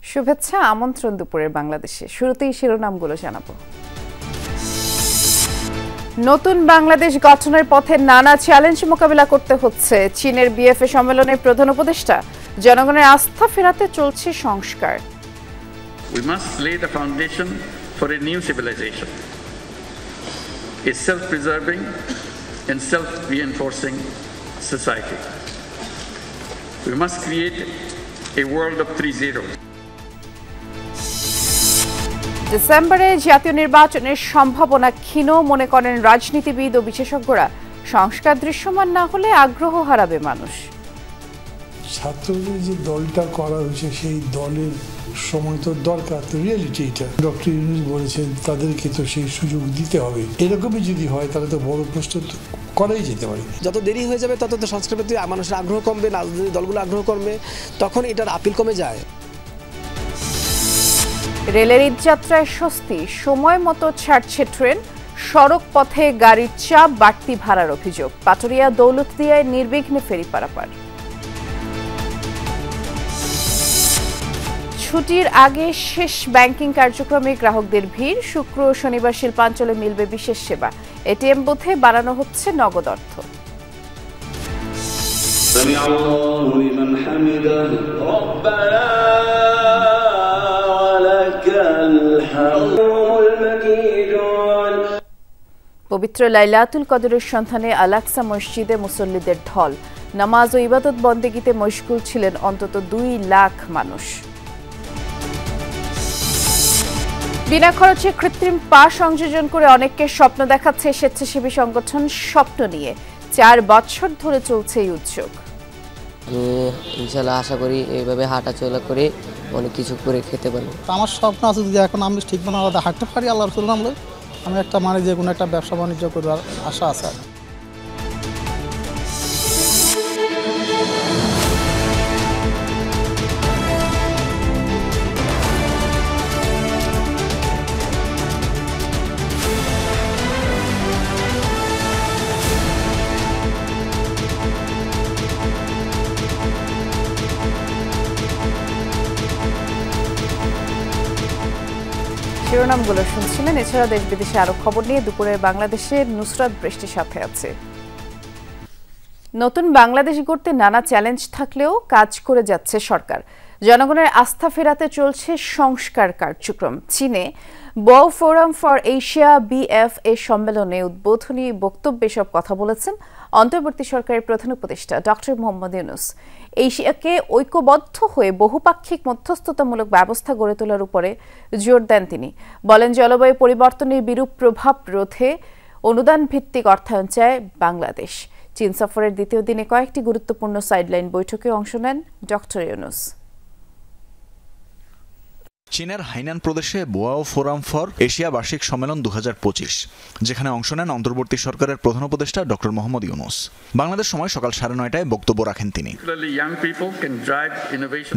শুভেচ্ছা, আমন্ত্রণ দুপুরের বাংলাদেশে। শুরুতেই শিরোনামগুলো জানাবো। নতুন বাংলাদেশ গঠনের পথে নানা চ্যালেঞ্জ মোকাবিলা করতে হচ্ছে। চীনের বিএফএ সম্মেলনের প্রধান উপদেষ্টা, জনগণের আস্থা ফেরাতে চলছে সংস্কার। We must lay the foundation for a new civilization, a self-preserving and self-reinforcing society. We must create a world of 3.0. ডিসেম্বরে জাতীয় নির্বাচনের সম্ভাবনা ক্ষীণ মনে করেন রাজনীতিবিদ ও বিশেষজ্ঞরা। সংস্কার দৃশ্যমান না হলে আগ্রহ হারাবে মানুষ। ছাত্রদের যে দলটা করা হয়েছে সেই দলের সময় তো দরকার, তো রিয়েলিটি এটা। ডক্টর ইউনূস বলেছেন তাদেরকে তো সেই সুযোগ দিতে হবে। এরকমই যদি হয় তাহলে তো বড় প্রশ্ন করাই যেতে পারে। যত দেরি হয়ে যাবে তত তো সংস্কার প্রতি মানুষের আগ্রহ কমবে, রাজনৈতিক দলগুলো আগ্রহ কমবে, তখন এটার আপিল কমে যায়। রেলের ঈদযাত্রায় স্বস্তি, সময় মতো ছাড়ছে ট্রেন। সড়ক পথে গাড়ির চাপ, বাড়তি ভাড়ার অভিযোগ। পাটুরিয়া দৌলতদিয়ায় নির্বিঘ্নে ফেরি পারাপার। ছুটির আগে শেষ ব্যাংকিং কার্যক্রমে গ্রাহকদের ভিড়। শুক্র ও শনিবার শিল্পাঞ্চলে মিলবে বিশেষ সেবা। এটিএম বুথে বাড়ানো হচ্ছে নগদ অর্থ। পবিত্র লাইলাতুল কদরের সন্ধানে আল-আকসা মসজিদে মুসল্লিদের ঢল। নামাজ ও ইবাদত বন্দেগীতে মশগুল ছিলেন অন্তত 2 লাখ মানুষ। বিনা খরচে কৃত্রিম পা সংযোজন করে অনেককে স্বপ্ন দেখাচ্ছে স্বেচ্ছাসেবী সংগঠন স্বপ্ন নিয়ে। 4 বছর ধরে চলছে এই উদ্যোগ। আমি ইনশাআল্লাহ আশা করি এইভাবে হাঁটাচলা করে অনেক কিছু করে খেতে পারবো। আমার স্বপ্ন আছে যদি এখন আমি ঠিক মতো হাঁটতে পারি, আল্লাহ রাসূল নাম লই, আমি একটা যে কোনো একটা ব্যবসা বাণিজ্য করার আশা আছে। শিরোনামগুলো শুনছিলেন। এছাড়া দেশ বিদেশে আরো খবর নিয়ে দুপুরের বাংলাদেশের নুসরাত বৃষ্টির সাথে আছে। নতুন বাংলাদেশ গড়তে নানা চ্যালেঞ্জ থাকলেও কাজ করে যাচ্ছে সরকার। জনগণের আস্থা ফেরাতে চলছে সংস্কার কার্যক্রম। চীনে বও ফোরাম ফর এশিয়া বিএফএ সম্মেলনে উদ্বোধনী বক্তব্যে সব কথা বলেছেন অন্তর্বর্তী সরকারের প্রধান উপদেষ্টা ডক্টর মোহাম্মদ ইউনূস। এশিয়াকে ঐক্যবদ্ধ হয়ে বহুপাক্ষিক মধ্যস্থতামূলক ব্যবস্থা গড়ে তোলার উপরে জোর দেন তিনি। বলেন, জলবায়ু পরিবর্তনের বিরূপ প্রভাব রোধে অনুদান ভিত্তিক অর্থায়ন চায় বাংলাদেশ। চীন সফরের দ্বিতীয় দিনে কয়েকটি গুরুত্বপূর্ণ সাইডলাইন বৈঠকে অংশ নেন ডক্টর ইউনূস। চীনের হাইনান প্রদেশে বোয়াও ফোরাম ফর এশিয়া বার্ষিক সম্মেলন 2025, যেখানে অংশ নেন অন্তর্বর্তী সরকারের প্রধান উপদেষ্টা ডক্টর মোহাম্মদ ইউনূস। বাংলাদেশ সময় সকাল 9:30টায় বক্তব্য রাখেন তিনি।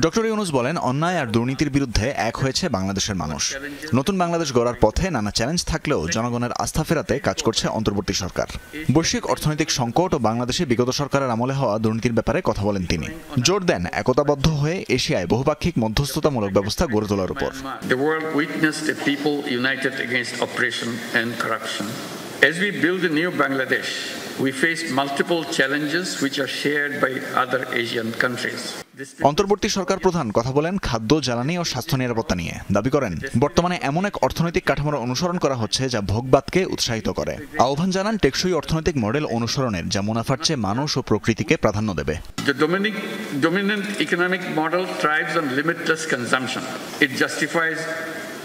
ডক্টর ইউনূস বলেন, অন্যায় আর দুর্নীতির বিরুদ্ধে এক হয়েছে বাংলাদেশের মানুষ। নতুন বাংলাদেশ গড়ার পথে নানা চ্যালেঞ্জ থাকলেও জনগণের আস্থা ফেরাতে কাজ করছে অন্তর্বর্তী সরকার। বৈশ্বিক অর্থনৈতিক সংকট ও বাংলাদেশে বিগত সরকারের আমলে হওয়া দুর্নীতির ব্যাপারে কথা বলেন তিনি। জোর দেন একতাবদ্ধ হয়ে এশিয়ায় বহুপাক্ষিক মধ্যস্থতামূলক ব্যবস্থা গড়ে তোলার উপর। The world witnessed a people united against oppression and corruption. As we build a new Bangladesh, we face multiple challenges which are shared by other Asian countries. অন্তর্বর্তী সরকার প্রধান কথা বলেন খাদ্য, জ্বালানি ও স্বাস্থ্য নিরাপত্তা নিয়ে। দাবি করেন, বর্তমানে এমন এক অর্থনৈতিক কাঠামোর অনুসরণ করা হচ্ছে যা ভোগবাদকে উৎসাহিত করে। আহ্বান জানান টেকসই অর্থনৈতিক মডেল অনুসরণের, যা মুনাফার চেয়ে মানুষ ও প্রকৃতিকে প্রাধান্য দেবে। The dominant economic model thrives on limitless consumption. It justifies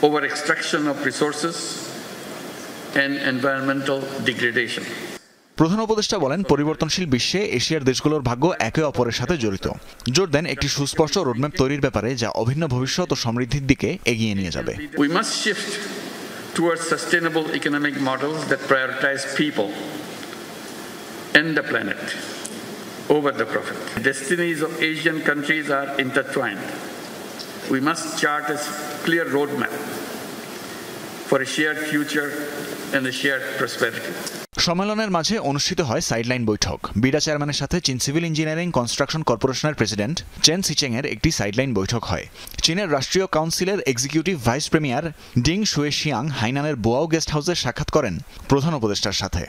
over extraction of resources and environmental degradation. প্রধান উপদেষ্টা বলেন, পরিবর্তনশীল বিশ্বে এশিয়ার দেশগুলোর ভাগ্য একে অপরের সাথে জড়িত। জোর দেন একটি সুস্পষ্ট রোডম্যাপ তৈরির ব্যাপারে, যা অভিন্ন ভবিষ্যৎ ও সমৃদ্ধির দিকে এগিয়ে নিয়ে যাবে। We must shift towards sustainable economic models that prioritize people and the planet over the profit. The destinies of Asian countries are intertwined. We must chart a clear roadmap for a shared future and a shared prosperity. সম্মেলনের মাঝে অনুষ্ঠিত হয় sideline বৈঠক। BIDA চেয়ারম্যানের সাথে চীন civil engineering construction কর্পোরেশনের president Chen Sicheng এর একটি সাইডলাইন বৈঠক হয়। চীনের রাষ্ট্রীয় কাউন্সিলের এক্সিকিউটিভ ভাইস প্রিমিয়ার ডিং শুয়েশিয়াং হাইনানের বোয়াও গেস্ট হাউসে সাক্ষাৎ করেন প্রধান উপদেষ্টার সাথে।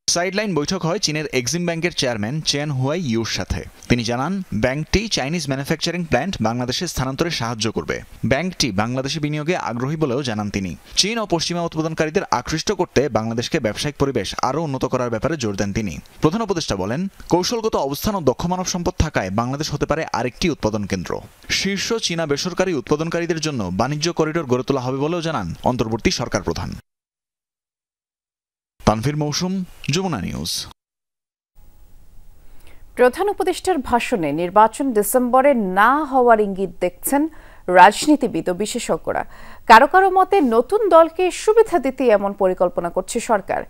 সাইডলাইন বৈঠক হয় চীনের এক্সিম ব্যাংকের চেয়ারম্যান চেন হুয়াই ইউর সাথে। তিনি জানান, ব্যাংকটি চাইনিজ ম্যানুফ্যাকচারিং প্ল্যান্ট বাংলাদেশে স্থানান্তরে সাহায্য করবে। ব্যাংকটি বাংলাদেশে বিনিয়োগে আগ্রহী বলেও জানান তিনি। চীন ও পশ্চিমা উৎপাদনকারীদের আকৃষ্ট করতে বাংলাদেশকে ব্যবসায়িক পরিবেশ আরও উন্নত করার ব্যাপারে জোর দেন তিনি। প্রধান উপদেষ্টা বলেন, কৌশলগত অবস্থান ও দক্ষ মানব সম্পদ থাকায় বাংলাদেশ হতে পারে আরেকটি উৎপাদন কেন্দ্র। শীর্ষ চীনা বেসরকারি উৎপাদনকারীদের জন্য বাণিজ্য করিডোর গড়ে তোলা হবে বলেও জানান অন্তর্বর্তী সরকার প্রধান। তানভীর মৌসুম, যমুনা নিউজ। প্রধান উপদেষ্টার ভাষণে নির্বাচন ডিসেম্বরে না হওয়ার ইঙ্গিত দেখছেন রাজনীতিবিদ ও বিশেষজ্ঞরা। কারো কারো মতে নতুন দলকে সুবিধা দিতে এমন পরিকল্পনা করছে সরকার।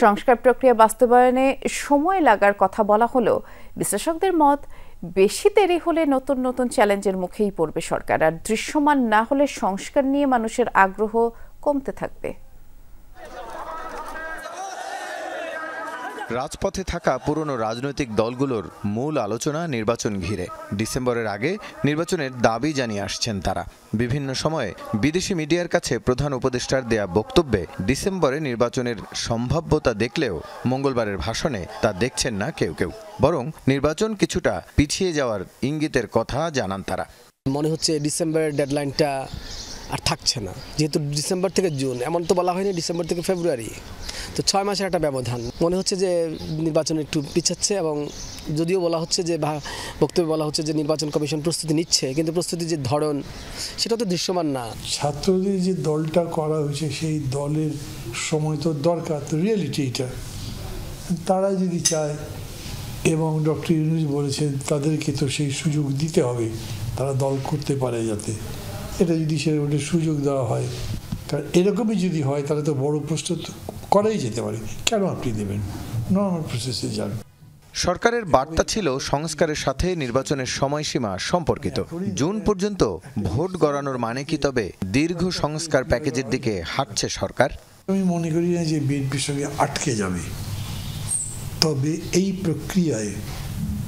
সংস্কার প্রক্রিয়া বাস্তবায়নে সময় লাগার কথা বলা হলেও বিশ্লেষকদের মত, বেশি দেরি হলে নতুন নতুন চ্যালেঞ্জের মুখেই পড়বে সরকার, আর দৃশ্যমান না হলে সংস্কার নিয়ে মানুষের আগ্রহ কমতে থাকবে। রাজপথে থাকা পুরনো রাজনৈতিক দলগুলোর মূল আলোচনা নির্বাচন ঘিরে। ডিসেম্বরের আগে নির্বাচনের দাবি জানিয়ে আসছেন তারা। বিভিন্ন সময়ে বিদেশি মিডিয়ার কাছে প্রধান উপদেষ্টার দেয়া বক্তব্যে ডিসেম্বরে নির্বাচনের সম্ভাব্যতা দেখলেও মঙ্গলবারের ভাষণে তা দেখছেন না কেউ কেউ। বরং নির্বাচন কিছুটা পিছিয়ে যাওয়ার ইঙ্গিতের কথা জানান তারা। মনে হচ্ছে ডিসেম্বরের ডেডলাইনটা আর থাকছে না, যেহেতু ডিসেম্বর থেকে জুন, এমন তো বলা হয়নি ডিসেম্বর থেকে ফেব্রুয়ারি, তো 6 মাসের একটা ব্যবধান। মনে হচ্ছে যে নির্বাচন একটু পিছাচ্ছে, এবং যদিও বলা হচ্ছে যে বক্তব্যে বলা হচ্ছে যে নির্বাচন কমিশন প্রস্তুতি নিচ্ছে, কিন্তু প্রস্তুতির যে ধরন সেটা তো দৃশ্যমান না। ছাত্রদের যে দলটা করা হয়েছে সেই দলের সময় তো দরকার, তো রিয়েলিটি এটা তারা যদি চায়, এবং ডক্টর ইউনূস বলেছেন তাদেরকে তো সেই সুযোগ দিতে হবে, তারা দল করতে পারে যাতে, এটা যদি সেরকম সুযোগ দেওয়া হয়, কারণ এরকমই যদি হয় তাহলে তো বড় প্রস্তুত করাই যেতে পারে। কেন আপনি দেবেন? নর্মাল প্রসেসে যান। সরকারের বার্তা ছিল সংস্কারের সাথে নির্বাচনের সময়সীমা সম্পর্কিত। জুন পর্যন্ত ভোট গড়ানোর মানে কি তবে দীর্ঘ সংস্কার প্যাকেজের দিকে হাঁটছে সরকার? আমি মনে করি না যে বিএনপির সঙ্গে আটকে যাবে, তবে এই প্রক্রিয়ায়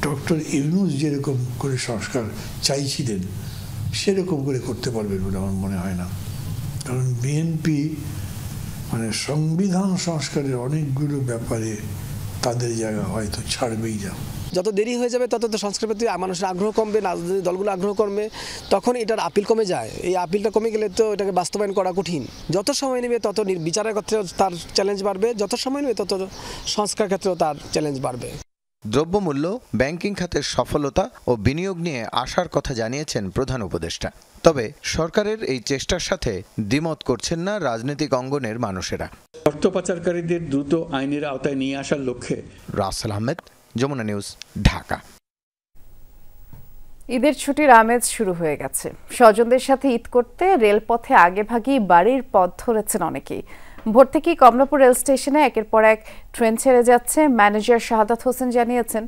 ডক্টর ইউনূস যেরকম করে সংস্কার চাইছিলেন সেরকম করে করতে পারবেন বলে আমার মনে হয় না। কারণ বিএনপি সংবিধান সংস্কারের অনেকগুলো ব্যাপারে তাদের জায়গা হয়তো ছাড়বেই না। যত দেরি হয়ে যাবে তত তো সংস্কারের প্রতি মানুষের আগ্রহ কমবে, রাজনৈতিক দলগুলো আগ্রহ কমবে, তখন এটার আপিল কমে যায়। এই আপিলটা কমে গেলে তো এটাকে বাস্তবায়ন করা কঠিন। যত সময় নেবে তত বিচারের ক্ষেত্রেও তার চ্যালেঞ্জ বাড়বে, যত সময় নেবে তত সংস্কার ক্ষেত্রেও তার চ্যালেঞ্জ বাড়বে। দ্রব্যমূল্য, ব্যাংকিং খাতের সফলতা ও বিনিয়োগ নিয়ে আশার কথা জানিয়েছেন প্রধান উপদেষ্টা। তবে সরকারের এই চেষ্টার সাথে দ্বিমত করছেন না রাজনৈতিক অঙ্গনের মানুষেরা। অর্থ পাচারকারীদের দ্রুত আইনের আওতায় নিয়ে আসার লক্ষ্যে রাসেল আহমেদ, যমুনা নিউজ, ঢাকা। ঈদের ছুটির আমেজ শুরু হয়ে গেছে। স্বজনদের সাথে ঈদ করতে রেলপথে আগেভাগেই বাড়ির পথ ধরেছেন অনেকেই। ভোর থেকেই কমলাপুর রেল স্টেশনে একের পর এক ট্রেন ছেড়ে যাচ্ছে। ম্যানেজার শাহাদাত হোসেন জানিয়েছেন,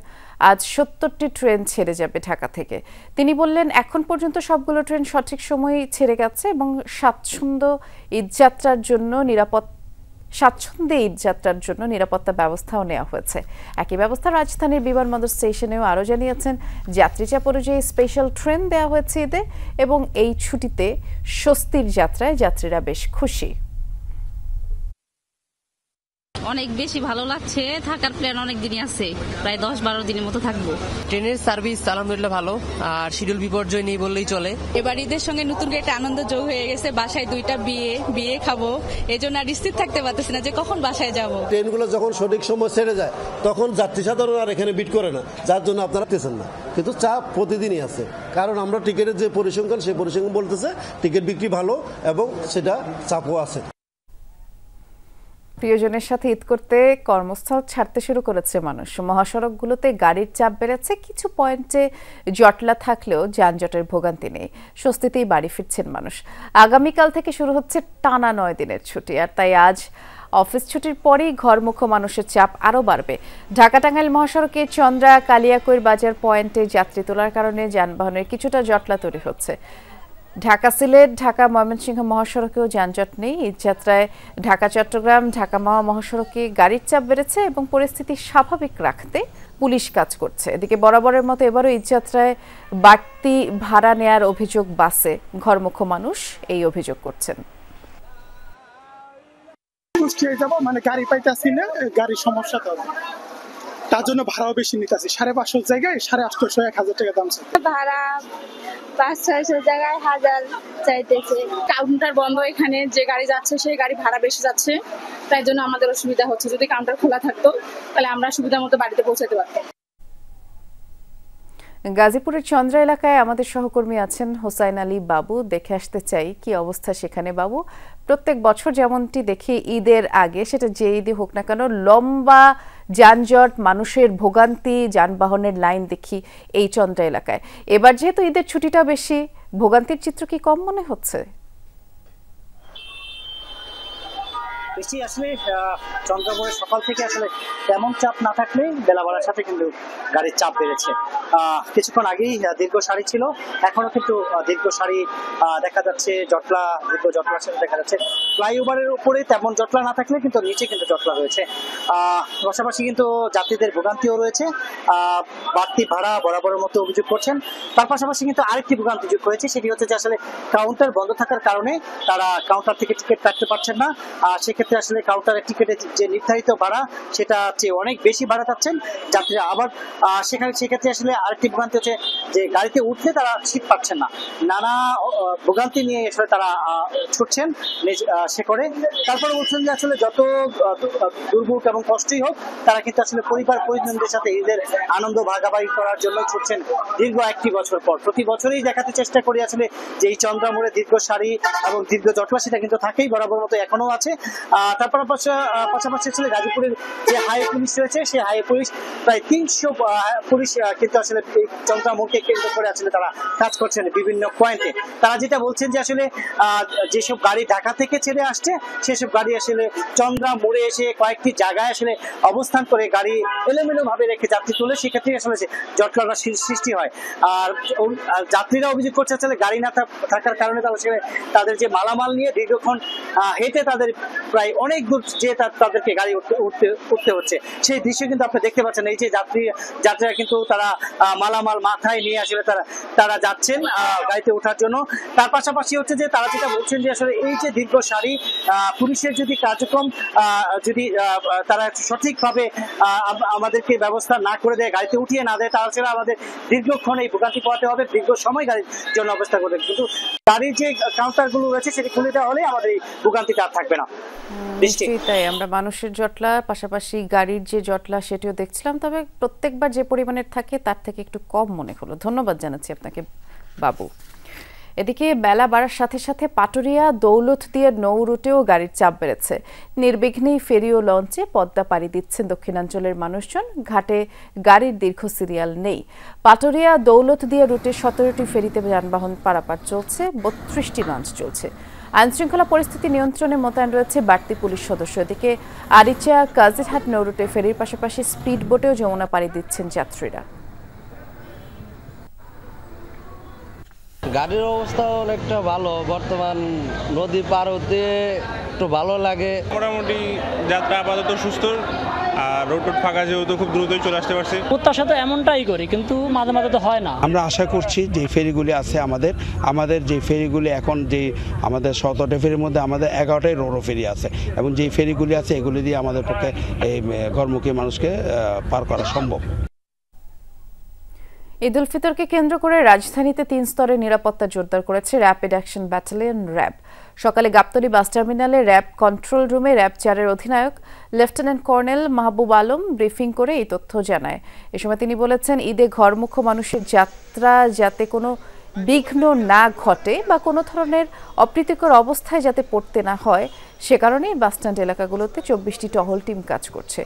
আজ 70টি ট্রেন ছেড়ে যাবে ঢাকা থেকে। তিনি বললেন, এখন পর্যন্ত সবগুলো ট্রেন সঠিক সময়ে ছেড়ে গেছে এবং স্বাচ্ছন্দ্যে ঈদযাত্রার জন্য নিরাপত্তা ব্যবস্থাও নেওয়া হয়েছে। একই ব্যবস্থা রাজধানীর বিমানবন্দর স্টেশনেও আরও জানিয়েছেন, যাত্রীচাপ অনুযায়ী স্পেশাল ট্রেন দেওয়া হয়েছে ঈদে, এবং এই ছুটিতে স্বস্তির যাত্রায় যাত্রীরা বেশ খুশি। অনেক বেশি ভালো লাগছে, থাকার প্ল্যান অনেক দিনই আছে, প্রায় 10-12 দিনের মতো থাকবো। ট্রেনের সার্ভিস আলহামদুলিল্লাহ ভালো, আর শিডিউল বিপর্যয় নেই বললেই চলে। এবার ঈদের সঙ্গে নতুন একটা আনন্দ যোগ হয়ে গেছে। বাসায় 2টা বিয়ে খাবো, এই জন্য আর স্থির থাকতে পারতেছি না যে কখন বাসায় যাব। ট্রেনগুলো যখন সঠিক সময় ছেড়ে যায় তখন যাত্রী সাধারণ আর এখানে বিট করে না, যার জন্য আপনারা পেছেন না। কিন্তু চাপ প্রতিদিনই আছে, কারণ আমরা টিকিটের যে পরিসংখ্যান সেই পরিসংখ্যান বলতেছে টিকিট বিক্রি ভালো, এবং সেটা চাপও আছে। প্রিয়জনের সাথে ঈদ করতে কর্মস্থল ছাড়তে শুরু করেছে মানুষ। মহাসড়কগুলোতে গাড়ির চাপ বেড়েছে, কিছু পয়েন্টে জটলা থাকলেও যানজটের ভোগান্তি নেই। স্বস্তিতেই বাড়ি ফিরছেন মানুষ। আগামীকাল থেকে শুরু হচ্ছে টানা 9 দিনের ছুটি, আর তাই আজ অফিস ছুটির পরেই ঘরমুখো মানুষের চাপ আরও বাড়বে। ঢাকা টাঙ্গাইল মহাসড়কে চন্দ্রা কালিয়াকৈর বাজার পয়েন্টে যাত্রী তোলার কারণে যানবাহনের কিছুটা জটলা তৈরি হচ্ছে। ঢাকা সিলেট ঢাকা ময়মনসিংহ মহাসড়কেও যানজট নেই। ঈদযাত্রায় ঢাকা চট্টগ্রাম ঢাকা মাওয়া মহাসড়কে গাড়ির চাপ বেড়েছে এবং পরিস্থিতি স্বাভাবিক রাখতে পুলিশ কাজ করছে। এদিকে বরাবরের মতো এবারও ঈদযাত্রায় বাড়তি ভাড়া নেয়ার অভিযোগ বাসে। ঘরমুখো মানুষ এই অভিযোগ করছেন। মানে গাড়ি পাইতেছি না, গাড়ির সমস্যা তো তার জন্য ভাড়াও বেশি নিতেছি। 550 জায়গায় 850 1000 টাকা দাম ভাড়া, 500-600 জায়গায় 1000 চাইতেছে। কাউন্টার বন্ধ, এখানে যে গাড়ি যাচ্ছে সেই গাড়ি ভাড়া বেশি যাচ্ছে, তাই জন্য আমাদের অসুবিধা হচ্ছে। যদি কাউন্টার খোলা থাকতো তাহলে আমরা সুবিধা মতো বাড়িতে পৌঁছাতে পারতাম। গাজীপুরের চন্দ্রা এলাকায় আমাদের সহকর্মী আছেন হোসাইন আলী বাবু। দেখে আসতে চাই কি অবস্থা সেখানে। বাবু, প্রত্যেক বছর যেমনটি দেখি ঈদের আগে, সেটা যে ঈদই হোক না কেন, লম্বা যানজট, মানুষের ভোগান্তি, যানবাহনের লাইন দেখি এই চন্দ্রা এলাকায়। এবার যেহেতু ঈদের ছুটিটা বেশি, ভোগান্তির চিত্র কি কম মনে হচ্ছে? বেশি আসলে চন্দ্রপুরে সকাল থেকে আসলে তেমন চাপ না থাকলে বেলা বাড়ার সাথে কিন্তু গাড়ির চাপ বেড়েছে। কিছুক্ষণ আগেই দীর্ঘ সারি ছিল, এখনো কিন্তু দীর্ঘ সারি দেখা যাচ্ছে। জটলা, দীর্ঘ জটলার সাথে দেখা যাচ্ছে। ফ্লাইওভারের উপরে তেমন জটলা না থাকলে কিন্তু নিচে কিন্তু জটলা রয়েছে। পাশাপাশি কিন্তু যাত্রীদের ভোগান্তিও রয়েছে। বাড়তি ভাড়া বরাবরের মতো অভিযোগ করছেন। তার পাশাপাশি কিন্তু আরেকটি ভোগান্তি যোগ হয়েছে, সেটি হচ্ছে যে আসলে কাউন্টার বন্ধ থাকার কারণে তারা কাউন্টার থেকে টিকিট কাটতে পারছেন না। সেক্ষেত্রে আসলে কাউন্টারের টিকিটের যে নির্ধারিত ভাড়া, সেটা চেয়ে অনেক বেশি ভাড়া পাচ্ছেন যাত্রীরা। আবার সেক্ষেত্রে আসলে আরেকটি ভোগান্তি হচ্ছে যে গাড়িতে উঠলে তারা সিট পাচ্ছেন না। নানা ভোগান্তি নিয়ে আসলে তারা ছুটছেন সে করে। তারপরে বলছেন যে আসলে যত দুর্ভোগ এবং কষ্টই হোক, তারা কিন্তু আসলে পরিবার পরিজনদের সাথে ঈদের আনন্দ ভাগাভাগি করার জন্য ছুটছেন দীর্ঘ একটি বছর পর। প্রতি বছরই দেখাতে চেষ্টা করি আসলে যে এই চন্দ্রামোড়ে দীর্ঘ সারি এবং দীর্ঘ জটলা সেটা কিন্তু থাকেই, বরাবর মতো এখনো আছে। তারপর পাশাপাশি আসলে গাজীপুরের যে হাই পুলিশ রয়েছে, সেই হাই পুলিশ প্রায় 300 পুলিশ কিন্তু আসলে এই চন্দ্রামোড়কে কেন্দ্র করে আসলে তারা কাজ করছেন বিভিন্ন পয়েন্টে। তারা যেটা বলছেন যে আসলে যেসব গাড়ি ঢাকা থেকে ছেড়ে আসছে, সেসব গাড়ি আসলে চন্দ্রামোড়ে এসে কয়েকটি জায়গায় আসলে অবস্থান করে গাড়ি এলোমেলো ভাবে রেখে যাত্রী তুলে, সেক্ষেত্রে আসলে জটলাটা সৃষ্টি হয়। আর যাত্রীরা অভিযোগ করছে আসলে গাড়ি না থাকার কারণে তাদের যে মালামাল নিয়ে দীর্ঘক্ষণ হেঁটে তাদের প্রায় অনেক দূর যে তাদেরকে গাড়ি উঠতে হচ্ছে। সেই দৃশ্য কিন্তু আপনি দেখতে পাচ্ছেন। এই যে যাত্রীরা কিন্তু তারা মালামাল মাথায় নিয়ে আসলে তারা যাচ্ছেন গাড়িতে ওঠার জন্য। তার পাশাপাশি হচ্ছে যে তারা যেটা বলছেন যে আসলে এই যে দীর্ঘ সারি, পুলিশের যদি কার্যক্রম যদি তারা সঠিকভাবে আমাদেরকে ব্যবস্থা না করে দেয়, গাড়িতে উঠিয়ে না দেয়, তাছাড়া আমাদের দীর্ঘক্ষণ এই ভোগান্তি পোহাতে হবে, দীর্ঘ সময় গাড়ির জন্য অবস্থা করবে। কিন্তু গাড়ির যে কাউন্টার গুলো রয়েছে সেটি খুলে দেওয়া হলে আমাদের এই ভোগান্তিটা আর থাকবে না। নিশ্চয়ই তাই। আমরা মানুষের জটলা, পাশাপাশি গাড়ির যে জটলা সেটিও দেখছিলাম, তবে প্রত্যেকবার যে পরিমাণের থাকে তার থেকে একটু কম মনে হলো। ধন্যবাদ জানাচ্ছি আপনাকে বাবু। এদিকে বেলা বাড়ার সাথে সাথে পাটুরিয়া দৌলতদিয়া নৌ রুটেও গাড়ির চাপ বেড়েছে। নির্বিঘ্নেই ফেরি ও লঞ্চে পদ্মা পাড়ি দিচ্ছেন দক্ষিণাঞ্চলের মানুষজন। ঘাটে গাড়ির দীর্ঘ সিরিয়াল নেই। পাটুরিয়া দৌলতদিয়া রুটে 17টি ফেরিতে যানবাহন পারাপার চলছে, 32টি লঞ্চ চলছে। আইনশৃঙ্খলা পরিস্থিতি নিয়ন্ত্রণে মোতায়েন রয়েছে বাড়তি পুলিশ সদস্য। এদিকে আরিচা কাজিরহাট নৌ রুটে ফেরির পাশাপাশি স্পিড বোটেও যমুনা পাড়ি দিচ্ছেন যাত্রীরা। গাড়ির অবস্থা অনেকটা ভালো, বর্তমান নদী পার হতে একটু ভালো লাগে। মোটামুটি যাত্রা আপাতত সুস্থ, আর রোড ফাঁকা যেহেতু খুব দ্রুতই চলে আসতে পারছি। প্রত্যাশা তো এমনটাই করি, কিন্তু মাঝে মাঝে তো হয় না। আমরা আশা করছি যে ফেরিগুলি আছে আমাদের যে ফেরিগুলি এখন যে আমাদের 17টা ফেরির মধ্যে আমাদের 11টাই রোরো ফেরি আছে, এবং যে ফেরিগুলি আছে এগুলি দিয়ে আমাদের পক্ষে এই ঘরমুখী মানুষকে পার করা সম্ভব। ঈদ উল ফিতরকে কেন্দ্র করে রাজধানীতে 3 স্তরে নিরাপত্তা জোরদার করেছে র্যাপিড অ্যাকশন ব্যাটালিয়ন র্যাব। সকালে গাবতলী বাস টার্মিনালে র্যাব কন্ট্রোল রুমে র্যাব 4-এর অধিনায়ক lieutenant colonel Mahbub Alam briefing করে এই তথ্য জানায়। এ সময় তিনি বলেছেন, ঈদে ঘরমুখো মানুষের যাত্রা যাতে কোনো বিঘ্ন না ঘটে বা কোনো ধরনের অপ্রীতিকর অবস্থায় যাতে পড়তে না হয়, সে কারণেই বাসস্ট্যান্ড এলাকাগুলোতে 24টি টহল টিম কাজ করছে।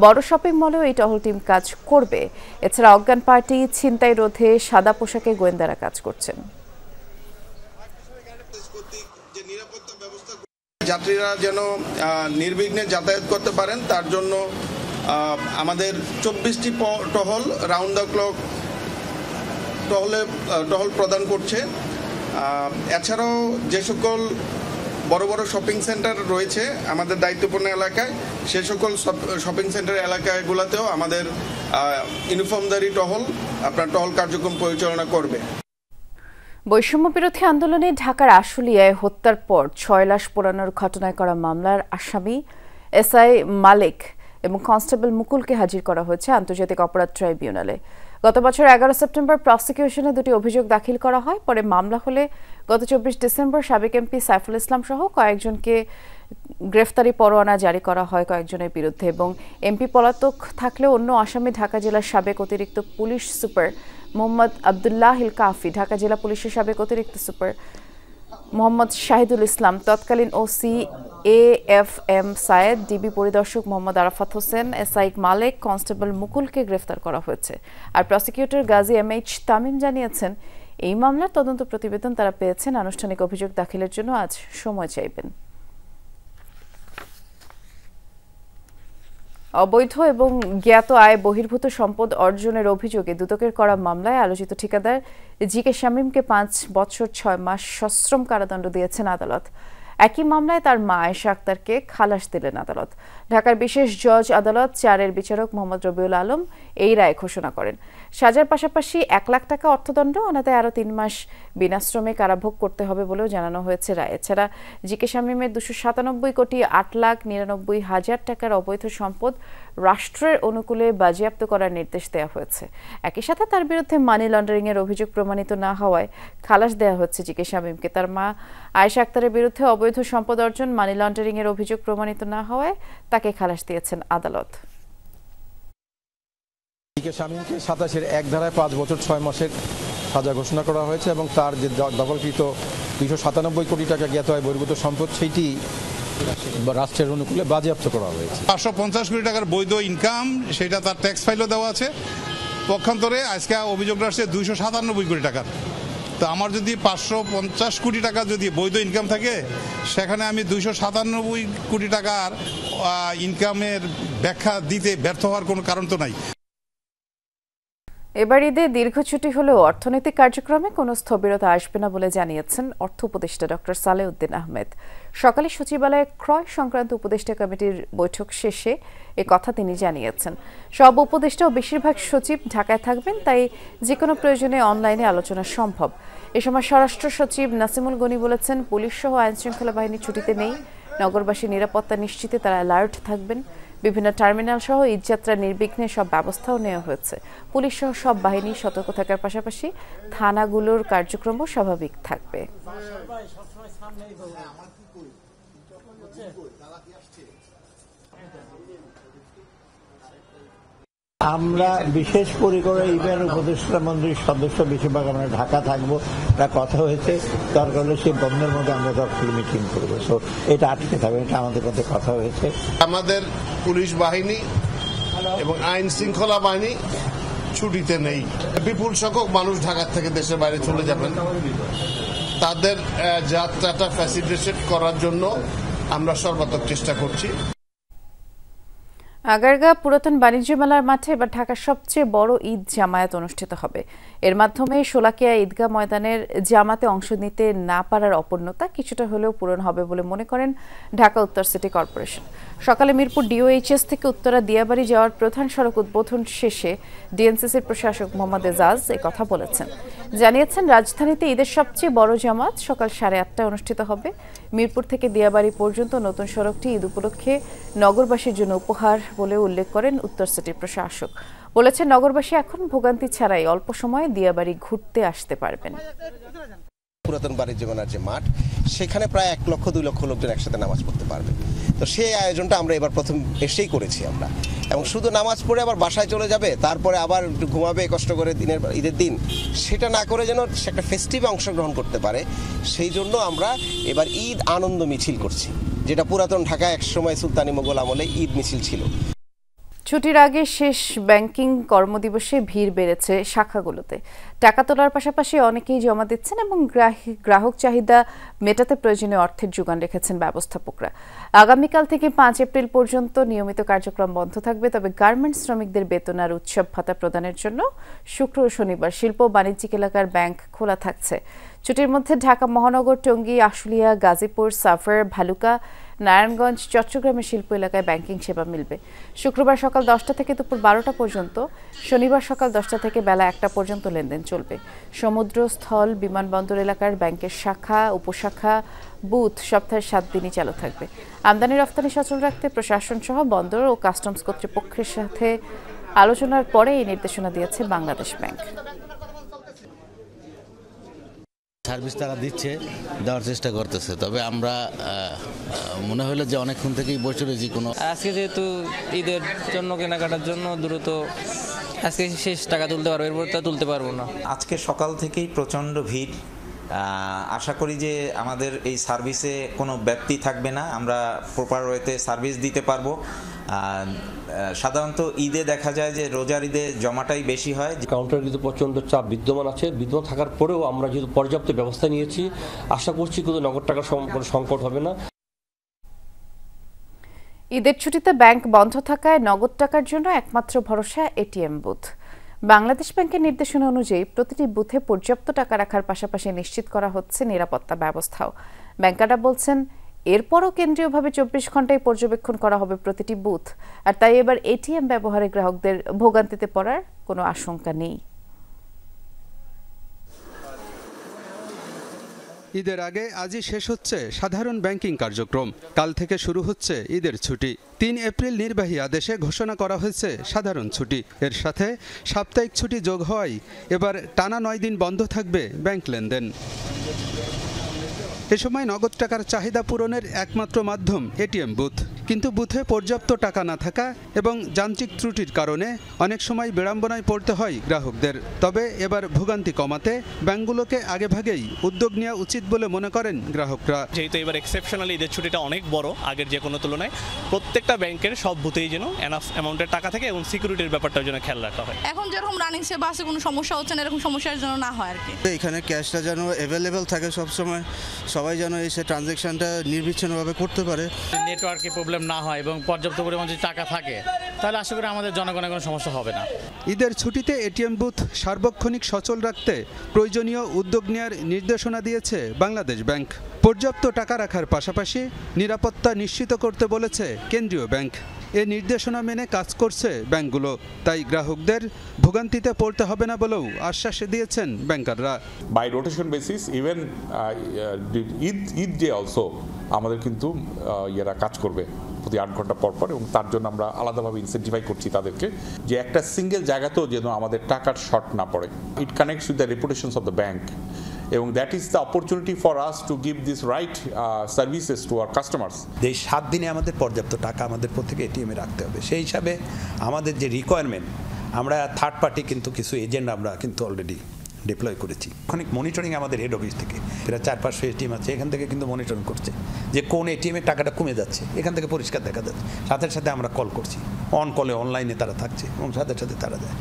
বড় শপিং মলেও এই টহল টিম কাজ করবে। এছাড়া অজ্ঞান পার্টি, ছিনতাই রোধে সাদা পোশাকে গোয়েন্দারা কাজ করছেন। যাত্রীরা যেন নির্বিঘ্নে যাতায়াত করতে পারেন তার জন্য আমাদের 24টি টহল রাউন্ড দ্য ক্লক টহল প্রদান করছে। এছাড়াও যে সকল বড় বড় শপিং সেন্টার রয়েছে আমাদের দায়িত্বপূর্ণ এলাকায়, সে সকল শপিং সেন্টার এলাকাগুলোতেও আমাদের ইউনিফর্মধারী টহল কার্যক্রম পরিচালনা করবে। বৈষম্য বিরোধী আন্দোলনে ঢাকার আশুলিয়ায় হত্যার পর 6 লাশ পোড়ানোর ঘটনায় করা মামলার আসামি এসআই মালিক এবং কনস্টেবল মুকুলকে হাজির করা হয়েছে আন্তর্জাতিক অপরাধ ট্রাইব্যুনালে। গত বছর 11 সেপ্টেম্বর প্রসিকিউশনে দুটি অভিযোগ দাখিল করা হয়। পরে মামলা হলে গত 24 ডিসেম্বর সাবেক এমপি সাইফুল ইসলাম সহ কয়েকজনকে গ্রেফতারি পরোয়ানা জারি করা হয় কয়েকজনের বিরুদ্ধে এবং এমপি পলাতক থাকলেও অন্য আসামি ঢাকা জেলার সাবেক অতিরিক্ত পুলিশ সুপার মোহাম্মদ আব্দুল্লাহিল কাফি, ঢাকা জেলা পুলিশের সাবেক অতিরিক্ত সুপার মোহাম্মদ শাহিদুল ইসলাম, তৎকালীন ওসি AFM সায়েদ, ডিবি পরিদর্শক মোহাম্মদ আরাফাত হোসেন, এসআই মালিক, কনস্টেবল মুকুলকে গ্রেফতার করা হয়েছে। আর প্রসিকিউটর গাজী MH তামিম জানিয়েছেন এই মামলার তদন্ত প্রতিবেদন তারা পেয়েছেন, আনুষ্ঠানিক অভিযোগ দাখিলের জন্য আজ সময় চাইবেন। অবৈধ এবং জ্ঞাত আয় বহির্ভূত সম্পদ অর্জনের অভিযোগে দুদকের করা মামলায় আলোচিত ঠিকাদার জিকে শামীমকে 5 বছর 6 মাস সশ্রম কারাদণ্ড দিয়েছেন আদালত। একই মামলায় তার মা আয়েশা আক্তারকে খালাস দিলেন আদালত। ঢাকার বিশেষ জজ আদালত 4-এর বিচারক মোহাম্মদ রবিউল আলম এই রায় ঘোষণা করেন। সাজার পাশাপাশি 1 লাখ টাকা অর্থদণ্ড, অনাদায়ে আরও 3 মাস বিনাশ্রমে কারাভোগ করতে হবে বলেও জানানো হয়েছে রায়। এছাড়া জিকে শামীমের 297 কোটি 8,99,000 টাকার অবৈধ সম্পদ রাষ্ট্রের অনুকূলে বাজেয়াপ্ত করার নির্দেশ দেওয়া হয়েছে। একই সাথে তার বিরুদ্ধে মানি লন্ডারিংয়ের অভিযোগ প্রমাণিত না হওয়ায় খালাস দেওয়া হচ্ছে জিকে শামীমকে। তার মা আয়েশা আক্তারের বিরুদ্ধে অবৈধ সম্পদ অর্জন, মানি লন্ডারিংয়ের অভিযোগ প্রমাণিত না হওয়ায় তাকে খালাস দিয়েছেন আদালত। জিকে শামীমকে 27-এর 1 ধারায় 5 বছর 6 মাসের সাজা ঘোষণা করা হয়েছে এবং তার যে দখলকৃত 297 কোটি টাকা জ্ঞাত আয় বহির্ভূত সম্পদ সেইটি রাষ্ট্রের অনুকূলে বাজেয়াপ্ত করা হয়েছে। 550 কোটি টাকার বৈধ ইনকাম, সেটা তার ট্যাক্স ফাইলও দেওয়া আছে। পক্ষান্তরে আজকে অভিযোগটা আসছে 297 কোটি টাকার। তো আমার যদি 550 কোটি টাকা যদি বৈধ ইনকাম থাকে, সেখানে আমি 297 কোটি টাকার ইনকামের ব্যাখ্যা দিতে ব্যর্থ হওয়ার কোনো কারণ তো নাই। এবার ঈদে দীর্ঘ ছুটি হলেও অর্থনৈতিক কার্যক্রমে কোনো স্থবিরতা আসবে না বলে জানিয়েছেন অর্থ উপদেষ্টা ডক্টর সালেউদ্দিন আহমেদ। সকালে সচিবালয়ে ক্রয় সংক্রান্ত উপদেষ্টা কমিটির বৈঠক শেষে কথা তিনি জানিয়েছেন। সব উপদেষ্টা ও বেশিরভাগ সচিব ঢাকায় থাকবেন, তাই যে কোনো প্রয়োজনে অনলাইনে আলোচনা সম্ভব। এ সময় স্বরাষ্ট্র সচিব নাসিমুল গনি বলেছেন, পুলিশ সহ আইনশৃঙ্খলা বাহিনী ছুটিতে নেই। নগরবাসীর নিরাপত্তা নিশ্চিতে তারা অ্যালার্ট থাকবেন। বিভিন্ন টার্মিনাল সহ ঈদযাত্রা নির্বিঘ্নে সব ব্যবস্থাও নেওয়া হয়েছে। পুলিশ সহ সব বাহিনী সতর্ক থাকার পাশাপাশি থানাগুলোর কার্যক্রমও স্বাভাবিক থাকবে। আমরা বিশেষ পরিকরে ইভেন উপদেষ্টা মন্ত্রীর সদস্য বেশিরভাগ আমরা ঢাকা থাকবো, এটা কথা হয়েছে। দরকার হলে সেই বন্ধের মধ্যে আমরা দরকার মিটিং করবো। তো এটা আটকে থাকবে, এটা আমাদের মধ্যে কথা হয়েছে। আমাদের পুলিশ বাহিনী এবং আইন শৃঙ্খলা বাহিনী ছুটিতে নেই। বিপুল সংখ্যক মানুষ ঢাকা থেকে দেশের বাইরে চলে যাবেন, তাদের যাত্রাটা ফ্যাসিলিটেট করার জন্য আমরা সর্বাত্মক চেষ্টা করছি। আগারগাঁ পুরাতন বাণিজ্য মেলার মাঠে এবার ঢাকার সবচেয়ে বড় ঈদ জামায়াত অনুষ্ঠিত হবে। এর মাধ্যমে শোলাকিয়া ঈদগাহ ময়দানের জামাতে অংশ নিতে না পারার অপূর্ণতা কিছুটা হলেও পূরণ হবে বলে মনে করেন ঢাকা উত্তর সিটি কর্পোরেশন। সকালে মিরপুর DOHS থেকে উত্তরা দিয়াবাড়ি যাওয়ার প্রধান সড়ক উদ্বোধন শেষে ডিএনসিসির প্রশাসক মোহাম্মদ এজাজ কথা বলেছেন। জানিয়েছেন, রাজধানীতে ঈদের সবচেয়ে বড় জামাত সকাল 8:30টায় অনুষ্ঠিত হবে। মিরপুর থেকে দিয়াবাড়ি পর্যন্ত নতুন সড়কটি ঈদ উপলক্ষে নগরবাসীর জন্য উপহার বলে উল্লেখ করেন উত্তর সিটির প্রশাসক। বলেছেন, নগরবাসী এখন ভোগান্তি ছাড়াই অল্প সময়ে দিয়াবাড়ি ঘুরতে আসতে পারবেন। পুরাতন বাণিজ্য মেলার যে মাঠ, সেখানে প্রায় 1 লক্ষ 2 লক্ষ লোকজন একসাথে নামাজ পড়তে পারবে। তো সেই আয়োজনটা আমরা এবার প্রথম এসেই করেছি আমরা, এবং শুধু নামাজ পড়ে আবার বাসায় চলে যাবে, তারপরে আবার একটু ঘুমাবে কষ্ট করে ঈদের দিন, সেটা না করে যেন একটা ফেস্টিভে অংশগ্রহণ করতে পারে, সেই জন্য আমরা এবার ঈদ আনন্দ মিছিল করছি, যেটা পুরাতন ঢাকায় একসময় সুলতানি মোগল আমলে ঈদ মিছিল ছিল। ছুটির আগে শেষ ব্যাংকিং কর্মদিবসে ভিড় বেড়েছে শাখাগুলোতে। টাকা তোলার পাশাপাশি অনেকেই জমা দিচ্ছেন এবং গ্রাহক চাহিদা মেটাতে প্রয়োজনীয় অর্থের যোগান রেখেছেন ব্যবস্থাপকরা। আগামীকাল থেকে 5 এপ্রিল পর্যন্ত নিয়মিত কার্যক্রম বন্ধ থাকবে, তবে গার্মেন্টস শ্রমিকদের বেতন আর উৎসব ভাতা প্রদানের জন্য শুক্র ও শনিবার শিল্প ও বাণিজ্যিক এলাকার ব্যাংক খোলা থাকছে। ছুটির মধ্যে ঢাকা মহানগর, টঙ্গী, আশুলিয়া, গাজীপুর, সাভার, ভালুকা, নারায়ণগঞ্জ, চট্টগ্রামের শিল্প এলাকায় ব্যাংকিং সেবা মিলবে। শুক্রবার সকাল 10টা থেকে দুপুর 12টা পর্যন্ত, শনিবার সকাল 10টা থেকে বেলা 1টা পর্যন্ত লেনদেন চলবে। সমুদ্র, স্থল, বিমানবন্দর এলাকার ব্যাংকের শাখা, উপশাখা, বুথ সপ্তাহের 7 দিনই চালু থাকবে। আমদানি রফতানি সচল রাখতে প্রশাসন সহ বন্দর ও কাস্টমস কর্তৃপক্ষের সাথে আলোচনার পরে এই নির্দেশনা দিয়েছে বাংলাদেশ ব্যাংক। সার্ভিস তারা দিচ্ছে, দেওয়ার চেষ্টা করতেছে, তবে আমরা মনে হলো যে অনেকক্ষণ থেকেই বসে রয়েছি। কোনো আজকে যেহেতু ঈদের জন্য কেনাকাটার জন্য দ্রুত আজকে শেষ টাকা তুলতে পারবো, এরপর তা তুলতে পারবো না। আজকে সকাল থেকেই প্রচণ্ড ভিড়। আশা করি যে আমাদের এই সার্ভিসে কোনো ব্যক্তি থাকবে না, আমরা প্রপার ওয়েতে সার্ভিস দিতে পারবো। সাধারণত ঈদে দেখা যায় যে রোজার ঈদে জমাটাই বেশি হয়। কাউন্টারে কিন্তু প্রচণ্ড চাপ বিদ্যমান আছে। বিদ্যমান থাকার পরেও আমরা যেহেতু পর্যাপ্ত ব্যবস্থা নিয়েছি, আশা করছি কিন্তু নগদ টাকার কোনো সংকট হবে না। ঈদের ছুটিতে ব্যাংক বন্ধ থাকায় নগদ টাকার জন্য একমাত্র ভরসা এটিএম বুথ। বাংলাদেশ ব্যাংকের নির্দেশনা অনুযায়ী প্রতিটি বুথে পর্যাপ্ত টাকা রাখার পাশাপাশি নিশ্চিত করা হচ্ছে নিরাপত্তা ব্যবস্থাও। ব্যাংকাররা বলছেন, এরপরও কেন্দ্রীয়ভাবে 24 ঘন্টায় পর্যবেক্ষণ করা হবে প্রতিটি বুথ, আর তাই এবার এটিএম ব্যবহারে গ্রাহকদের ভোগান্তিতে পড়ার কোনো আশঙ্কা নেই। ঈদের আগে আজই শেষ হচ্ছে সাধারণ ব্যাংকিং কার্যক্রম। কাল থেকে শুরু হচ্ছে ঈদের ছুটি। 3 এপ্রিল নির্বাহী আদেশে ঘোষণা করা হয়েছে সাধারণ ছুটি। এর সাথে সাপ্তাহিক ছুটি যোগ হওয়ায় এবার টানা 9 দিন বন্ধ থাকবে ব্যাংক লেনদেন। এ সময় নগদ টাকার চাহিদা পূরণের একমাত্র মাধ্যম এটিএম বুথ। কিন্তু বুথে পর্যাপ্ত টাকা না থাকা এবং যান্ত্রিক ত্রুটির কারণে অনেক সময় বিড়ম্বনায় পড়তে হয় গ্রাহকদের। তবে এবার ভোগান্তি কমাতে ব্যাংকগুলোকে আগেভাগেই উদ্যোগ নেওয়া উচিত বলে মনে করেন গ্রাহকরা। যেহেতু এবার এক্সেপশনালি ঈদের ছুটিটা অনেক বড় আগের যে কোনো তুলনায়, প্রত্যেকটা ব্যাংকের সব বুথেই যেন এনাফ অ্যামাউন্টের টাকা থাকে এবং সিকিউরিটির ব্যাপারটার জন্য খেয়াল রাখা হয়। এখন যেরকম রানিং সেবা আছে, কোনো সমস্যা হচ্ছে না, এরকম সমস্যার জন্য না হয় আর কি। এখানে ক্যাশটা যেন অ্যাভেলেবেল থাকে সবসময়, সবাই যেন এসে ট্রানজ্যাকশনটা নির্বিচ্ছিন্নভাবে করতে পারে। নেটওয়ার্কে প্রবলেম না হয় এবং পর্যাপ্ত পরিমাণ যদি টাকা থাকে, তাহলে আশা করি আমাদের জনগণের কোনো সমস্যা হবে না। ঈদের ছুটিতে এটিএম বুথ সার্বক্ষণিক সচল রাখতে প্রয়োজনীয় উদ্যোগ নেওয়ার নির্দেশনা দিয়েছে বাংলাদেশ ব্যাংক। পর্যাপ্ত টাকা রাখার পাশাপাশি নিরাপত্তা নিশ্চিত করতে বলেছে কেন্দ্রীয় ব্যাংক। এ নির্দেশনা মেনে কাজ করছে ব্যাংকগুলো, তাই গ্রাহকদের ভোগান্তিতে পড়তে হবে না বলেও আশ্বাস দিয়েছেন ব্যাংকাররা। By rotation basis even Eid day also আমাদের কিন্তু এরা কাজ করবে প্রতি 8 ঘন্টা পর পর, এবং তার জন্য আমরা আলাদাভাবে ইনসেন্টিফাই করছি তাদেরকে, যে একটা সিঙ্গেল জায়গাতেও যেন আমাদের টাকার শর্ট না পড়ে। It connects with the reputations of the bank, এবং that is the opportunity for us to give this right services to our customers. এই 7 দিনে আমাদের পর্যাপ্ত টাকা আমাদের প্রত্যেকে এটিএমে রাখতে হবে। সেই হিসাবে আমাদের যে রিকোয়ারমেন্ট, আমরা থার্ড পার্টি কিন্তু কিছু এজেন্ট আমরা কিন্তু অলরেডি ডিপ্লয় করেছি। অনেক মনিটরিং আমাদের হেড অফিস থেকে, প্রায় 400-500 এটিএম আছে, এখান থেকে কিন্তু মনিটরিং করছে যে কোন এটিএমে টাকাটা কমে যাচ্ছে, এখান থেকে পরিষ্কার দেখা যাচ্ছে। সাথে সাথে আমরা কল করছি, অন কলে অনলাইনে তারা থাকছে এবং সাথে সাথে তারা যায়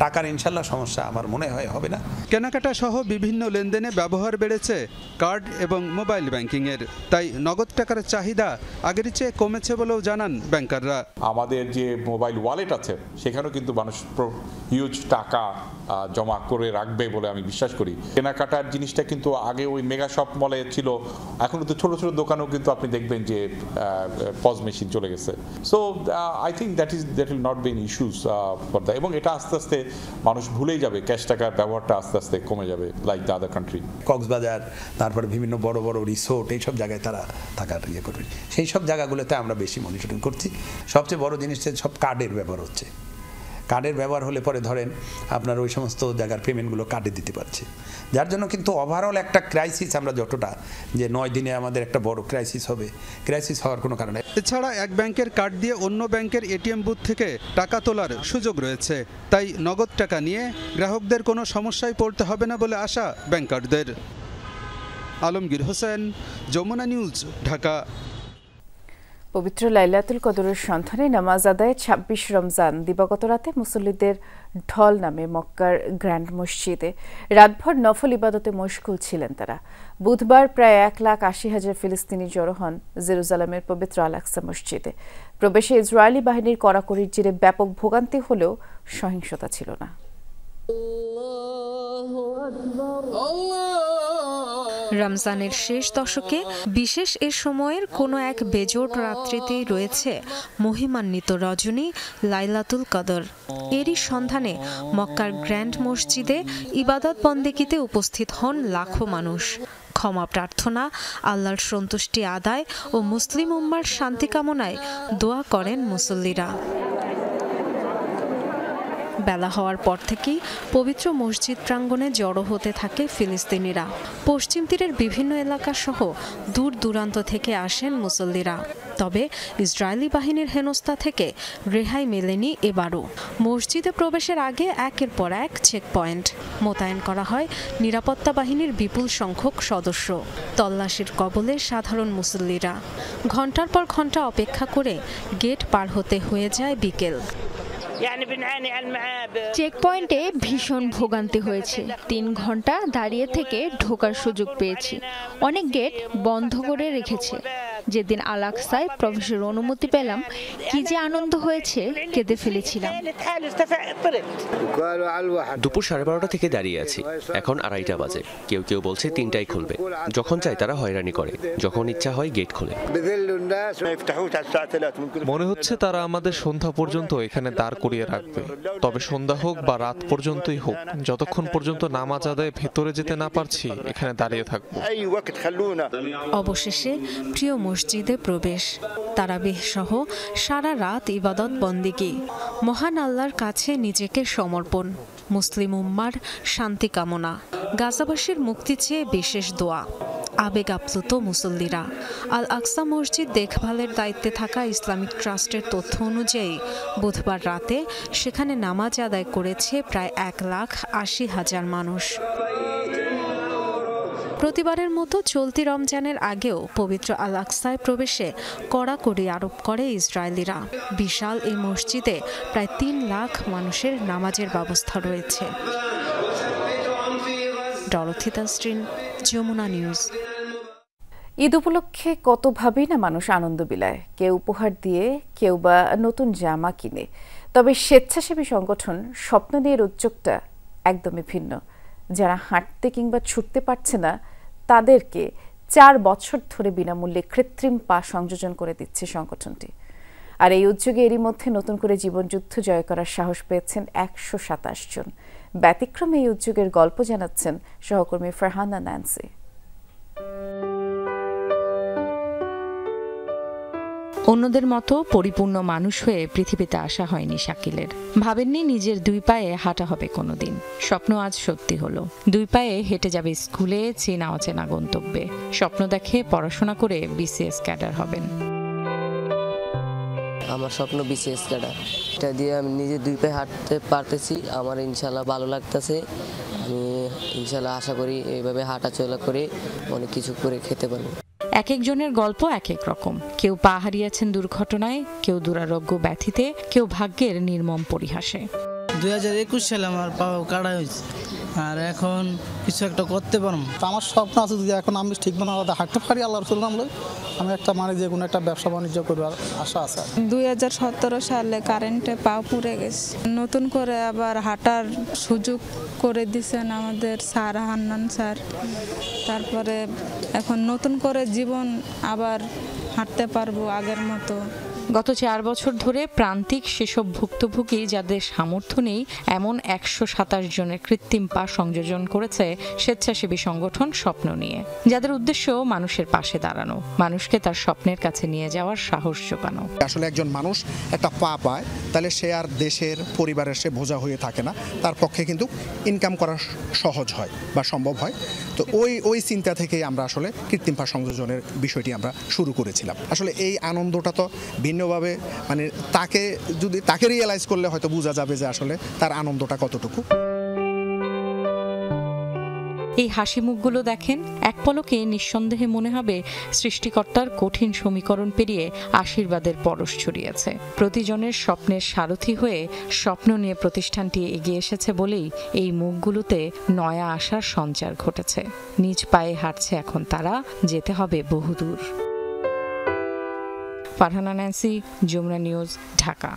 টাকার ইনশাল্লাহ সমস্যা আমার মনে হয় হবে না। কেনাকাটা সহ বিভিন্ন লেনদেনে ব্যবহার বেড়েছে কার্ড এবং মোবাইল ব্যাংকিংয়ের, তাই নগদ টাকার চাহিদা আগের চেয়ে কমেছে বলেও জানান ব্যাংকাররা। আমাদের যে মোবাইল ওয়ালেট আছে সেখানেও কিন্তু মানুষ হিউজ টাকা জমা করে রাখবে বলে আমি বিশ্বাস করি। কেনাকাটার জিনিসটা কিন্তু আগে ওই মেগা শপ মলে ছিল, এখন তো ছোট ছোট দোকানেও কিন্তু আপনি দেখবেন যে পজ মেশিন চলে গেছে। So I think that will not be an issues for the, এবং এটা আস্তে আস্তে মানুষ ভুলেই যাবে, ক্যাশ টাকার ব্যবহারটা আস্তে আস্তে কমে যাবে like the other country. Cox's Bazar, তারপরে বিভিন্ন বড় বড় রিসোর্ট, এইসব জায়গায় তারা থাকার ইয়ে করবে, সেই সব জায়গাগুলোতে আমরা বেশি মনিটরিং করছি। সবচেয়ে বড় জিনিস সব কার্ডের ব্যবহার হচ্ছে। কার্ডের ব্যবহার হলে পরে ধরেন আপনার ওই সমস্ত জায়গার পেমেন্টগুলো কার্ডে দিতে পারছে, যার জন্য কিন্তু ওভারঅল একটা ক্রাইসিস, আমরা যতটা যে 9 দিনে আমাদের একটা বড় ক্রাইসিস হবে, ক্রাইসিস হওয়ার কোনো কারণ নেই। এছাড়া এক ব্যাংকের কার্ড দিয়ে অন্য ব্যাংকের এটিএম বুথ থেকে টাকা তোলার সুযোগ রয়েছে, তাই নগদ টাকা নিয়ে গ্রাহকদের কোনো সমস্যায় পড়তে হবে না বলে আশা ব্যাংকারদের। আলমগীর হোসেন, যমুনা নিউজ, ঢাকা। পবিত্র লাইলাতুল কদরের সন্ধানে নামাজ আদায়ে 26 রমজান দিবাগত রাতে মুসল্লিদের ঢল নামে মক্কার গ্র্যান্ড মসজিদে রাতভর নফল ইবাদতে মশগুল ছিলেন তারা। বুধবার প্রায় 1,80,000 ফিলিস্তিনি জড়ো হন জেরুজালেমের পবিত্র আল-আকসা মসজিদে। প্রবেশে ইসরায়েলি বাহিনীর কড়াকড়ির জেরে ব্যাপক ভোগান্তি হলেও সহিংসতা ছিল না। রমজানের শেষ দশকে বিশেষ এ সময়ের কোনো এক বেজোড় রাত্রিতেই রয়েছে মহিমান্বিত রজনী লাইলাতুল কদর। এরই সন্ধানে মক্কার গ্র্যান্ড মসজিদে ইবাদত বন্দেগিতে উপস্থিত হন লাখো মানুষ। ক্ষমা প্রার্থনা, আল্লাহর সন্তুষ্টি আদায় ও মুসলিম উম্মার শান্তি কামনায় দোয়া করেন মুসল্লিরা। বেলা হওয়ার পর থেকেই পবিত্র মসজিদ প্রাঙ্গণে জড়ো হতে থাকে ফিলিস্তিনিরা। পশ্চিম তীরের বিভিন্ন এলাকা সহ দূর দূরান্ত থেকে আসেন মুসল্লিরা। তবে ইসরায়েলি বাহিনীর হেনস্থা থেকে রেহাই মেলেনি এবারও। মসজিদে প্রবেশের আগে একের পর এক চেকপয়েন্ট মোতায়েন করা হয় নিরাপত্তা বাহিনীর বিপুল সংখ্যক সদস্য। তল্লাশির কবলে সাধারণ মুসল্লিরা। ঘণ্টার পর ঘণ্টা অপেক্ষা করে গেট পার হতে হয়ে যায় বিকেল। চেকপয়েন্টে ভীষণ ভোগান্তি হয়েছে। 3 ঘন্টা দাঁড়িয়ে থেকে ঢোকার সুযোগ পেয়েছি। অনেক গেট বন্ধ করে রেখেছে। যেদিন আল আকসায় প্রবেশের অনুমতি পেলাম, কি যে আনন্দ হয়েছে, কেঁদে ফেলেছিলাম। দুপুর 12:30 থেকে দাঁড়িয়ে আছি, এখন 2:30 বাজে। কেউ কেউ বলছে 3টায় খুলবে। যখন চাই তারা হয়রানি করে, যখন ইচ্ছা হয় গেট খোলে। মনে হচ্ছে তারা আমাদের সন্ধ্যা পর্যন্ত এখানে দাঁড় করিয়ে রাখবে। তবে সন্ধ্যা হোক বা রাত পর্যন্তই হোক, যতক্ষণ পর্যন্ত নামাজ আদায় ভেতরে যেতে না পারছি, এখানে দাঁড়িয়ে থাকবো। অবশেষে প্রিয় মসজিদে প্রবেশ, তারাবিহ সহ সারা রাত ইবাদত বন্দেগি, মহান আল্লাহর কাছে নিজেকে সমর্পণ, মুসলিম উম্মার শান্তি কামনা, গাজাবাসীর মুক্তি চেয়ে বিশেষ দোয়া। আবেগ আপ্লুত মুসল্লিরা। আল আকসা মসজিদ দেখভালের দায়িত্বে থাকা ইসলামিক ট্রাস্টের তথ্য অনুযায়ী বুধবার রাতে সেখানে নামাজ আদায় করেছে প্রায় 1,80,000 মানুষ। প্রতিবারের মতো চলতি রমজানের আগেও পবিত্র আল আকসায় প্রবেশে কড়াকড়ি আরোপ করে ইসরায়েলিরা। বিশাল এই মসজিদে প্রায় 3 লাখ মানুষের নামাজের ব্যবস্থা রয়েছে। Dorothy Tasrin, Jamuna news. ঈদ উপলক্ষে কতভাবেই না মানুষ আনন্দ বিলায়। কেউ উপহার দিয়ে, কেউ বা নতুন জামা কিনে। তবে স্বেচ্ছাসেবী সংগঠন স্বপ্ন নিয়ে উদ্যোগটা একদমই ভিন্ন। যারা হাঁটতে কিংবা ছুটতে পারছে না, তাদেরকে 4 বছর ধরে বিনামূল্যে কৃত্রিম পা সংযোজন করে দিচ্ছে সংগঠনটি। আর এই উদ্যোগে এরই মধ্যে নতুন করে জীবনযুদ্ধ জয় করার সাহস পেয়েছেন 127 জন। ব্যতিক্রমে এই উদ্যোগের গল্প জানাচ্ছেন সহকর্মী ফারহানা ন্যান্সি। অন্যদের মতো পরিপূর্ণ মানুষ হয়ে পৃথিবীতে আসা হয়নি শাকিলের। ভাবেননি নিজের 2 পায়ে হাঁটা হবে কোনোদিন। স্বপ্ন আজ সত্যি হলো। 2 পায়ে হেঁটে যাবে স্কুলে, চেনা অচেনা গন্তব্যে। স্বপ্ন দেখে পড়াশোনা করে বিসিএস ক্যাডার হবেন। আমার স্বপ্ন বিসিএস ক্যাডার। এটা দিয়ে আমি নিজে 2 পায়ে হাঁটতে পারতেছি। আমার ইনশাল্লাহ ভালো লাগতেছে। আমি ইনশাল্লাহ আশা করি এইভাবে হাঁটা চলা করে অনেক কিছু করে খেতে পারবো। এক একজনের গল্প এক এক রকম। কেউ পা হারিয়েছেন দুর্ঘটনায়, কেউ দুরারোগ্য ব্যাধিতে, কেউ ভাগ্যের নির্মম পরিহাসে। 2021 সালে আমার পা কাটা হয়েছে, আর এখন কিছু একটা করতে পারবো। আমার স্বপ্ন আছে যে এখন আমি ঠিক মতো হাঁটতে পারি, আল্লাহর রসুলের নামে আমি একটা যে কোনো একটা ব্যবসা বাণিজ্য করবার আশা আছে। 2017 সালে কারেন্টে পা পুড়ে গেছে। নতুন করে আবার হাঁটার সুযোগ করে দিয়েছেন আমাদের স্যার, হান্নান স্যার। তারপরে এখন নতুন করে জীবন আবার হাঁটতে পারবো আগের মতো। গত 4 বছর ধরে প্রান্তিক সেসব ভুক্তভোগী যাদের সামর্থ্য নেই এমন 127 জনের কৃত্রিম পা সংযোজন করেছে স্বেচ্ছাসেবী সংগঠন স্বপ্ন নিয়ে, যাদের উদ্দেশ্য মানুষের পাশে দাঁড়ানো, মানুষকে তার স্বপ্নের কাছে নিয়ে যাওয়ার সাহস জোগানো। আসলে একজন মানুষ একটা পা পায়, তাহলে সে আর দেশের পরিবারের সে বোঝা হয়ে থাকে না, তার পক্ষে কিন্তু ইনকাম করা সহজ হয় বা সম্ভব হয়। তো ওই চিন্তা থেকে আমরা আসলে কৃত্রিম পা সংযোজনের বিষয়টি আমরা শুরু করেছিলাম। আসলে এই আনন্দটা তো ভিন্নভাবে, মানে তাকে রিয়েলাইজ করলে হয়তো বোঝা যাবে যে আসলে তার আনন্দটা কতটুকু। এই হাসি মুখগুলো দেখেন, এক পলকে নিঃসন্দেহে মনে হবে সৃষ্টিকর্তার কঠিন সমীকরণ পেরিয়ে আশীর্বাদের পরশ ছড়িয়েছে। প্রতিজনের স্বপ্নের সারথি হয়ে স্বপ্ন নিয়ে প্রতিষ্ঠানটি এগিয়ে এসেছে বলেই এই মুখগুলোতে নয়া আশার সঞ্চার ঘটেছে। নিজ পায়ে হাঁটছে এখন তারা, যেতে হবে বহুদূর। Farhana Nancy, Jamuna News, Dhaka.